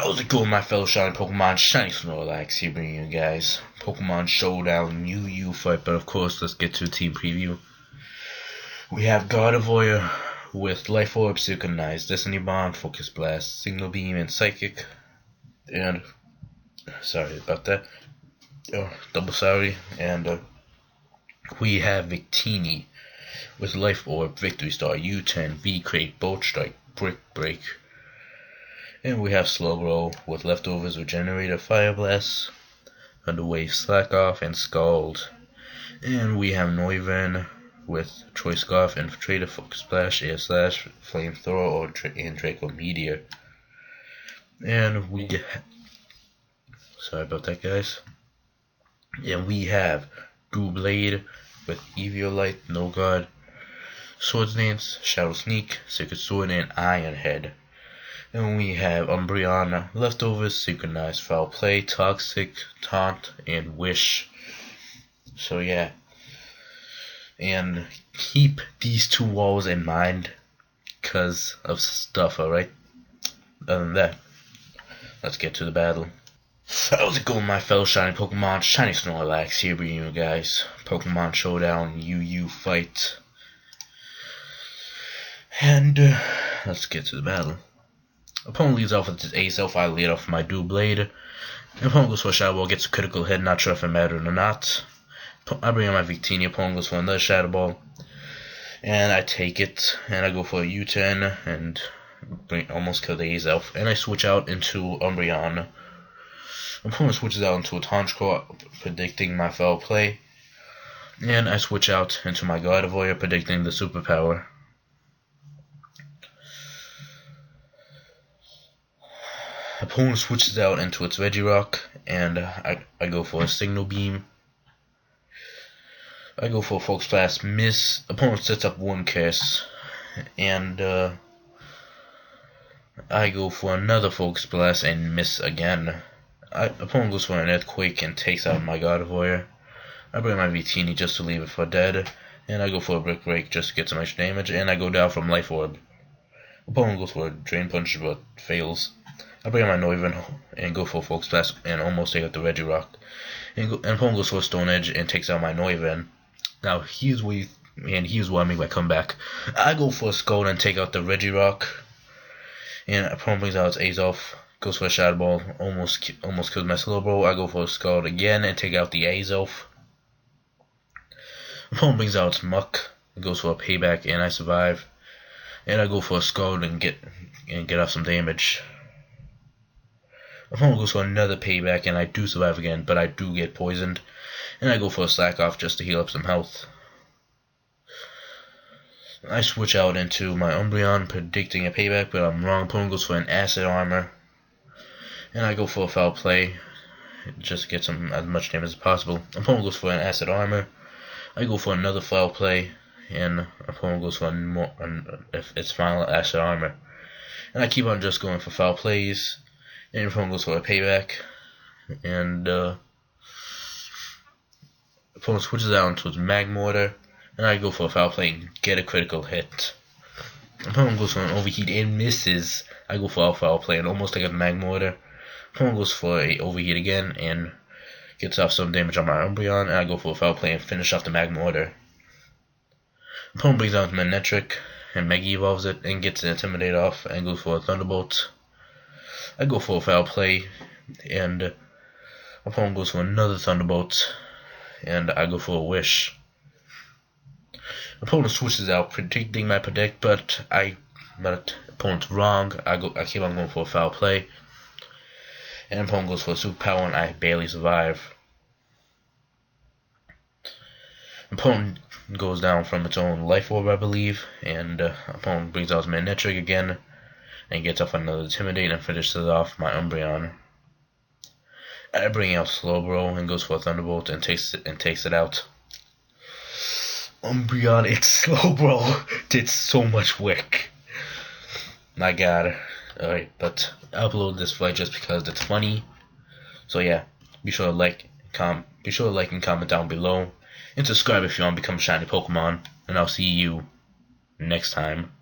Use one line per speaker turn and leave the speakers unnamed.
How's it going, my fellow shiny Pokemon? Shiny Snorlax here bringing you guys Pokemon Showdown UU fight, but of course, let's get to the team preview. We have Gardevoir with Life Orb, Synchronize, Destiny Bond, Focus Blast, Signal Beam, and Psychic. And, sorry about that. Double sorry. And we have Victini with Life Orb, Victory Star, U-10, V-Crate, Bolt Strike, Brick Break. And we have Slowbro with Leftovers, Regenerator, Fire Blast, Underwave, Slack Off, and Scald. And we have Noivern with Choice Scarf, Infiltrator, Focus Splash, Air Slash, Flamethrower, and Draco Meteor. And we sorry about that, guys. And we have Doublade with Eviolite, No Guard, Swords Dance, Shadow Sneak, Sacred Sword, and Iron Head. And we have Umbreon, Leftovers, Synchronized, Foul Play, Toxic, Taunt, and Wish. So yeah. And keep these two walls in mind because of stuff, alright? Other than that, let's get to the battle. How's it going, my fellow shiny Pokemon? Shiny Snorlax here bringing you guys Pokemon Showdown UU fight. And let's get to the battle. Opponent leads off with his Azelf, I lead off with my Doublade. Opponent goes for a Shadow Ball, gets a critical hit, not sure if it mattered or not. I bring in my Victini, opponent goes for another Shadow Ball. And I take it, and I go for a U-10, and almost kill the Azelf. And I switch out into Umbreon. Opponent switches out into a Tonchcore, predicting my Foul Play. And I switch out into my Gardevoir, predicting the Superpower. Opponent switches out into its Regirock, and I go for a Signal Beam. I go for a Focus Blast, miss. Opponent sets up Wound Curse, and I go for another Focus Blast and miss again. Opponent goes for an Earthquake and takes out my Gardevoir. I bring my Victini just to leave it for dead, and I go for a Brick Break just to get some extra damage, and I go down from Life Orb. Opponent goes for a Drain Punch but fails. I bring out my Noivern and go for a Focus Blast and almost take out the Regirock. And opponent goes for a Stone Edge and takes out my Noivern. Now here's where I make my comeback. I go for a Scald and take out the Regirock. And opponent brings out its Azelf, goes for a Shadow Ball, almost kills my Slowbro. I go for a Scald again and take out the Azelf. Opponent brings out its Muck, goes for a Payback, and I survive. And I go for a Scald and get off some damage. Opponent goes for another Payback, and I do survive again, but I do get poisoned. And I go for a Slack Off just to heal up some health. I switch out into my Umbreon, predicting a Payback, but I'm wrong. Opponent goes for an Acid Armor. And I go for a Foul Play, just to get as much damage as possible. Opponent goes for an Acid Armor. I go for another Foul Play, and opponent goes for its final Acid Armor. And I keep on just going for Foul Plays. And opponent goes for a Payback, and opponent switches out into its Magmortar, and I go for a Foul Play and get a critical hit. Opponent goes for an Overheat and misses. I go for a Foul Play and almost take out the Magmortar. Opponent goes for a Overheat again and gets off some damage on my Umbreon, and I go for a Foul Play and finish off the Magmortar. Opponent brings out Manectric and Mega Evolves it and gets the Intimidate off and goes for a Thunderbolt. I go for a Foul Play, and opponent goes for another Thunderbolt, and I go for a Wish. Opponent switches out, predicting my predict, but opponent's wrong. I keep on going for a Foul Play, and opponent goes for a Superpower, and I barely survive. Opponent goes down from its own Life Orb, I believe, and opponent brings out Manectric again. And gets off another Intimidate and finishes off my Umbreon. I bring out Slowbro and goes for a Thunderbolt and takes it out. Umbreon, it's Slowbro did so much work. My God. Alright, but I upload this fight just because it's funny. So yeah, be sure to like and comment down below. And subscribe if you want to become a shiny Pokemon. And I'll see you next time.